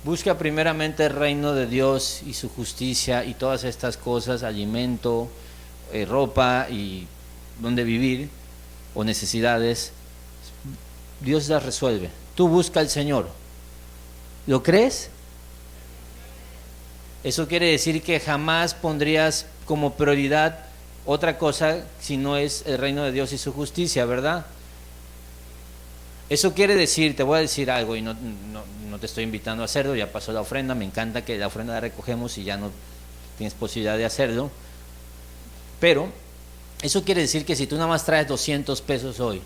Busca primeramente el reino de Dios y su justicia, y todas estas cosas, alimento, ropa y donde vivir o necesidades, Dios las resuelve. Tú busca al Señor. ¿Lo crees? Eso quiere decir que jamás pondrías como prioridad otra cosa si no es el reino de Dios y su justicia, ¿verdad? Eso quiere decir, te voy a decir algo, y no te estoy invitando a hacerlo, ya pasó la ofrenda, me encanta que la ofrenda la recogemos y ya no tienes posibilidad de hacerlo, pero eso quiere decir que si tú nada más traes 200 pesos hoy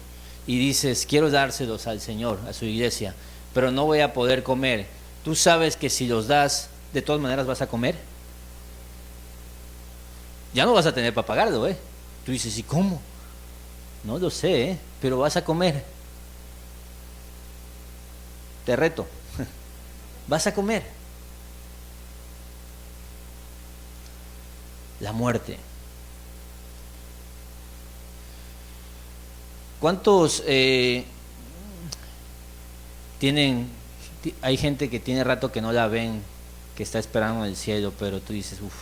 y dices, quiero dárselos al Señor, a su iglesia, pero no voy a poder comer, tú sabes que si los das, de todas maneras vas a comer. Ya no vas a tener para pagarlo, Tú dices, ¿y cómo? No lo sé, pero vas a comer. Te reto. Vas a comer. La muerte. ¿Cuántos hay gente que tiene rato que no la ven, que está esperando en el cielo, pero tú dices, uff,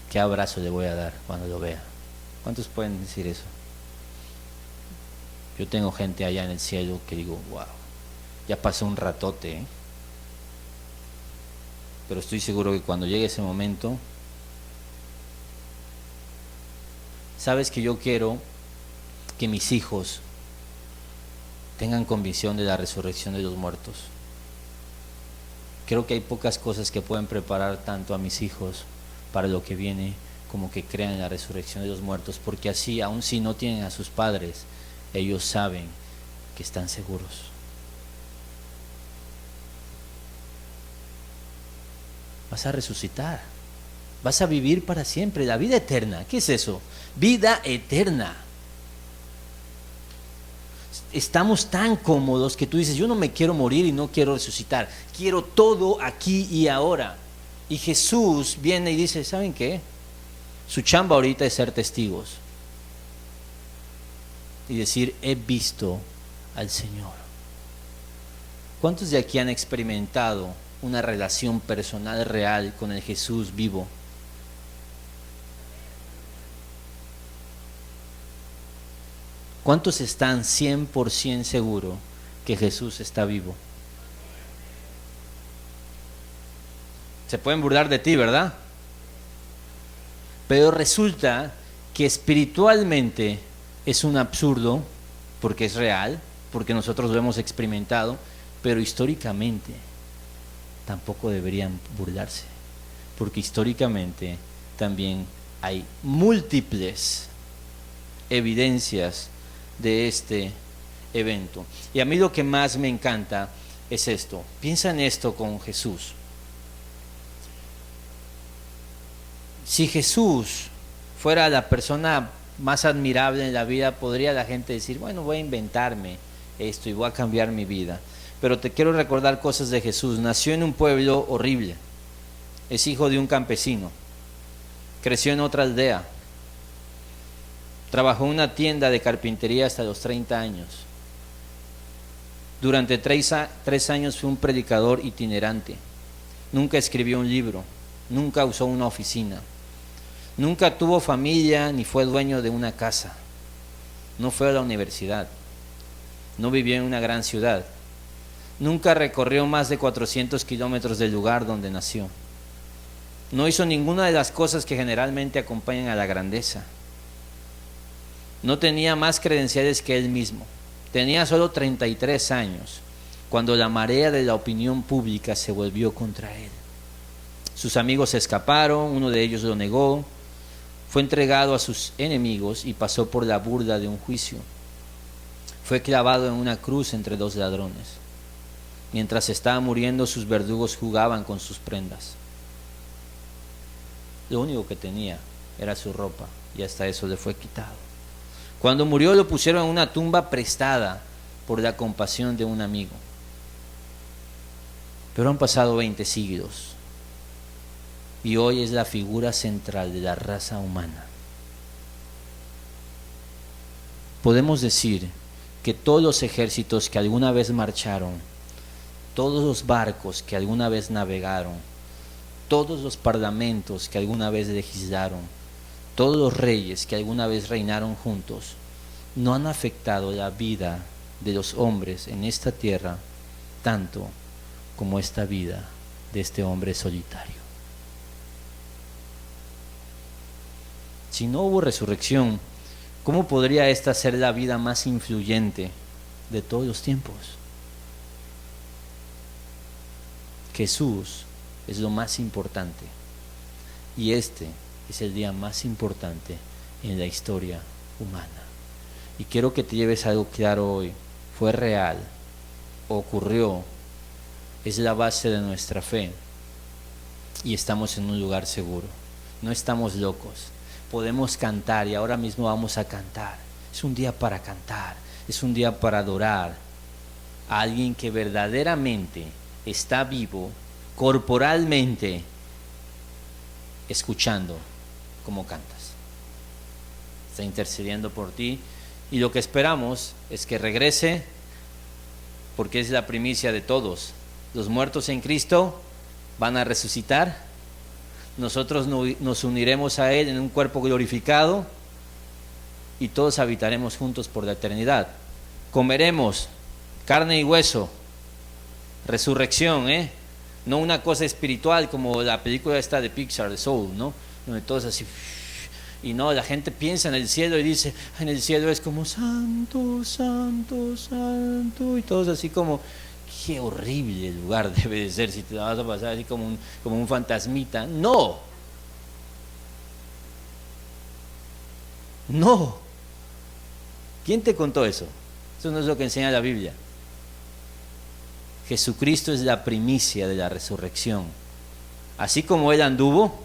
qué abrazo le voy a dar cuando lo vea? ¿Cuántos pueden decir eso? Yo tengo gente allá en el cielo que digo, wow, ya pasó un ratote, pero estoy seguro que cuando llegue ese momento, sabes que yo quiero que mis hijos tengan convicción de la resurrección de los muertos. Creo que hay pocas cosas que pueden preparar tanto a mis hijos para lo que viene, como que crean en la resurrección de los muertos, porque así, aun si no tienen a sus padres, ellos saben que están seguros. Vas a resucitar, vas a vivir para siempre, la vida eterna. ¿Qué es eso? Vida eterna. Estamos tan cómodos que tú dices, yo no me quiero morir y no quiero resucitar, quiero todo aquí y ahora. Y Jesús viene y dice, ¿saben qué? Su chamba ahorita es ser testigos y decir, he visto al Señor. ¿Cuántos de aquí han experimentado una relación personal real con el Jesús vivo? ¿Cuántos están 100% seguros que Jesús está vivo? Se pueden burlar de ti, ¿verdad? Pero resulta que espiritualmente es un absurdo, porque es real, porque nosotros lo hemos experimentado, pero históricamente tampoco deberían burlarse, porque históricamente también hay múltiples evidencias de este evento. Y a mí lo que más me encanta es esto. Piensa en esto con Jesús. Si Jesús fuera la persona más admirable en la vida, podría la gente decir, bueno, voy a inventarme esto y voy a cambiar mi vida. Pero te quiero recordar cosas de Jesús. Nació en un pueblo horrible, es hijo de un campesino, creció en otra aldea, trabajó en una tienda de carpintería hasta los 30 años. Durante 3 años fue un predicador itinerante. Nunca escribió un libro, nunca usó una oficina, nunca tuvo familia ni fue dueño de una casa. No fue a la universidad, no vivió en una gran ciudad, nunca recorrió más de 400 kilómetros del lugar donde nació. No hizo ninguna de las cosas que generalmente acompañan a la grandeza. No tenía más credenciales que él mismo. Tenía solo 33 años cuando la marea de la opinión pública se volvió contra él. Sus amigos se escaparon, uno de ellos lo negó, fue entregado a sus enemigos y pasó por la burla de un juicio. Fue clavado en una cruz entre 2 ladrones. Mientras estaba muriendo, sus verdugos jugaban con sus prendas. Lo único que tenía era su ropa y hasta eso le fue quitado. Cuando murió lo pusieron en una tumba prestada por la compasión de un amigo. Pero han pasado 20 siglos y hoy es la figura central de la raza humana. Podemos decir que todos los ejércitos que alguna vez marcharon, todos los barcos que alguna vez navegaron, todos los parlamentos que alguna vez legislaron, todos los reyes que alguna vez reinaron juntos, no han afectado la vida de los hombres en esta tierra tanto como esta vida de este hombre solitario. Si no hubo resurrección, ¿cómo podría esta ser la vida más influyente de todos los tiempos? Jesús es lo más importante y este es el día más importante en la historia humana. Y quiero que te lleves algo claro hoy. Fue real, ocurrió, es la base de nuestra fe y estamos en un lugar seguro. No estamos locos. Podemos cantar y ahora mismo vamos a cantar. Es un día para cantar, es un día para adorar a alguien que verdaderamente está vivo, corporalmente, escuchando cómo cantas. Está intercediendo por ti y lo que esperamos es que regrese, porque es la primicia de todos. Los muertos en Cristo van a resucitar, nosotros nos uniremos a Él en un cuerpo glorificado y todos habitaremos juntos por la eternidad. Comeremos carne y hueso, resurrección, no una cosa espiritual como la película esta de Pixar, de Soul, ¿no? Donde todos así, y no, la gente piensa en el cielo y dice, en el cielo es como santo, santo, santo, y todos así como, qué horrible lugar debe de ser si te la vas a pasar así como un fantasmita. No, No. ¿Quién te contó eso? Eso no es lo que enseña la Biblia. Jesucristo es la primicia de la resurrección. Así como Él anduvo,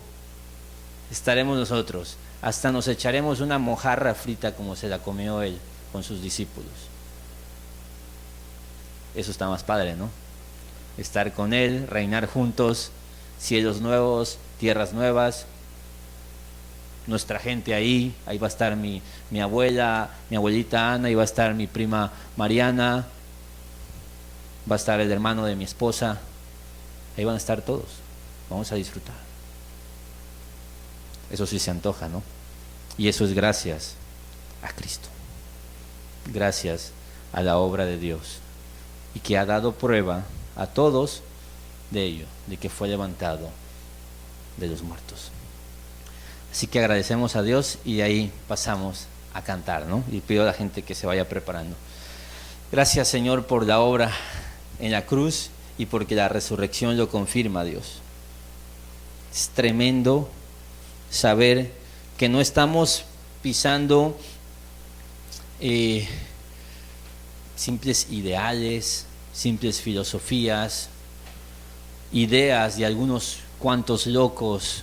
estaremos nosotros. Hasta nos echaremos una mojarra frita como se la comió Él con sus discípulos. Eso está más padre, ¿no? Estar con Él, reinar juntos, cielos nuevos, tierras nuevas, nuestra gente ahí va a estar mi abuela, mi abuelita Ana, ahí va a estar mi prima Mariana, va a estar el hermano de mi esposa, ahí van a estar todos, vamos a disfrutar. Eso sí se antoja, ¿no? Y eso es gracias a Cristo, gracias a la obra de Dios, y que ha dado prueba a todos de ello, de que fue levantado de los muertos. Así que agradecemos a Dios y de ahí pasamos a cantar, ¿no? Y pido a la gente que se vaya preparando. Gracias, Señor, por la obra en la cruz y porque la resurrección lo confirma, Dios. Es tremendo saber que no estamos pisando simples ideales, simples filosofías, ideas de algunos cuantos locos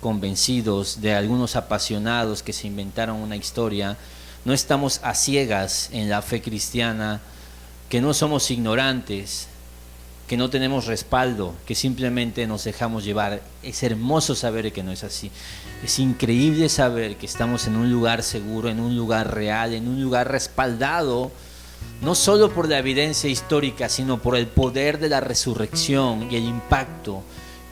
convencidos, de algunos apasionados que se inventaron una historia. No estamos a ciegas en la fe cristiana, que no somos ignorantes, que no tenemos respaldo, que simplemente nos dejamos llevar. Es hermoso saber que no es así. Es increíble saber que estamos en un lugar seguro, en un lugar real, en un lugar respaldado, no solo por la evidencia histórica, sino por el poder de la resurrección y el impacto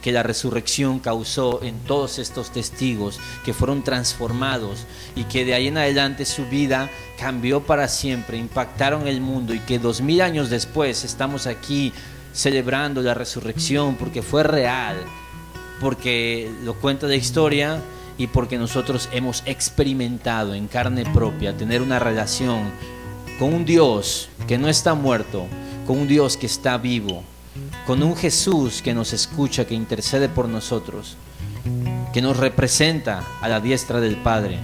que la resurrección causó en todos estos testigos que fueron transformados y que de ahí en adelante su vida cambió para siempre, impactaron el mundo, y que 2000 años después estamos aquí celebrando la resurrección porque fue real, porque lo cuenta la historia y porque nosotros hemos experimentado en carne propia tener una relación con un Dios que no está muerto, con un Dios que está vivo, con un Jesús que nos escucha, que intercede por nosotros, que nos representa a la diestra del Padre,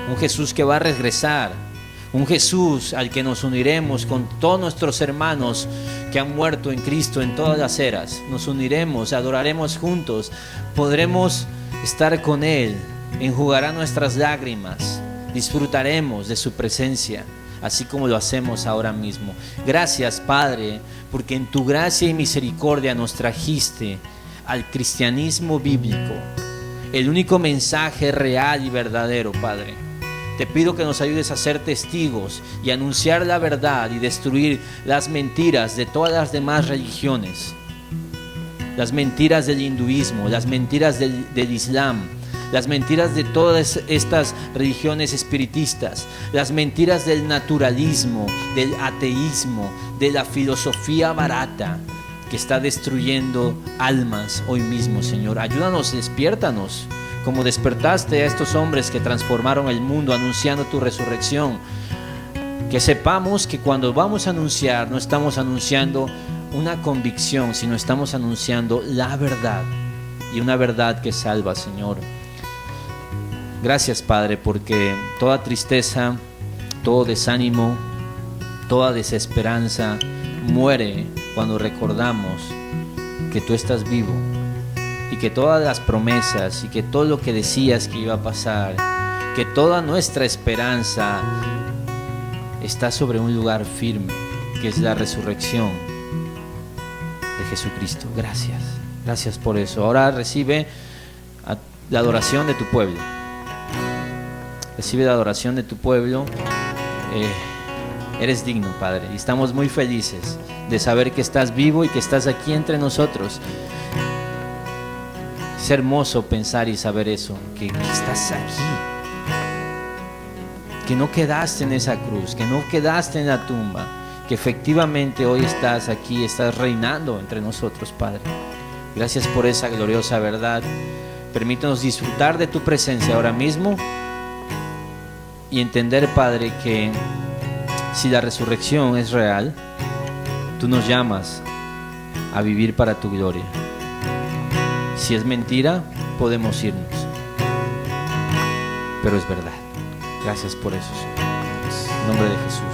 un Jesús que va a regresar, un Jesús al que nos uniremos con todos nuestros hermanos que han muerto en Cristo en todas las eras. Nos uniremos, adoraremos juntos, podremos estar con Él, enjugará nuestras lágrimas, disfrutaremos de su presencia, así como lo hacemos ahora mismo. Gracias, Padre, porque en tu gracia y misericordia nos trajiste al cristianismo bíblico, el único mensaje real y verdadero, Padre. Te pido que nos ayudes a ser testigos y anunciar la verdad y destruir las mentiras de todas las demás religiones, las mentiras del hinduismo, las mentiras del islam, las mentiras de todas estas religiones espiritistas, las mentiras del naturalismo, del ateísmo, de la filosofía barata que está destruyendo almas hoy mismo, Señor. Ayúdanos, despiértanos, como despertaste a estos hombres que transformaron el mundo anunciando tu resurrección. Que sepamos que cuando vamos a anunciar, no estamos anunciando una convicción, sino estamos anunciando la verdad, y una verdad que salva, Señor. Gracias, Padre, porque toda tristeza, todo desánimo, toda desesperanza muere cuando recordamos que tú estás vivo, y que todas las promesas y que todo lo que decías que iba a pasar, que toda nuestra esperanza está sobre un lugar firme, que es la resurrección de Jesucristo. Gracias, gracias por eso. Ahora recibe la adoración de tu pueblo. Recibe la adoración de tu pueblo. Eres digno, Padre, y estamos muy felices de saber que estás vivo y que estás aquí entre nosotros. Es hermoso pensar y saber eso, que estás aquí, que no quedaste en esa cruz, que no quedaste en la tumba, que efectivamente hoy estás aquí, estás reinando entre nosotros, Padre. Gracias por esa gloriosa verdad. Permítanos disfrutar de tu presencia ahora mismo y entender, Padre, que si la resurrección es real, tú nos llamas a vivir para tu gloria. Si es mentira, podemos irnos, pero es verdad. Gracias por eso, Señor. En nombre de Jesús.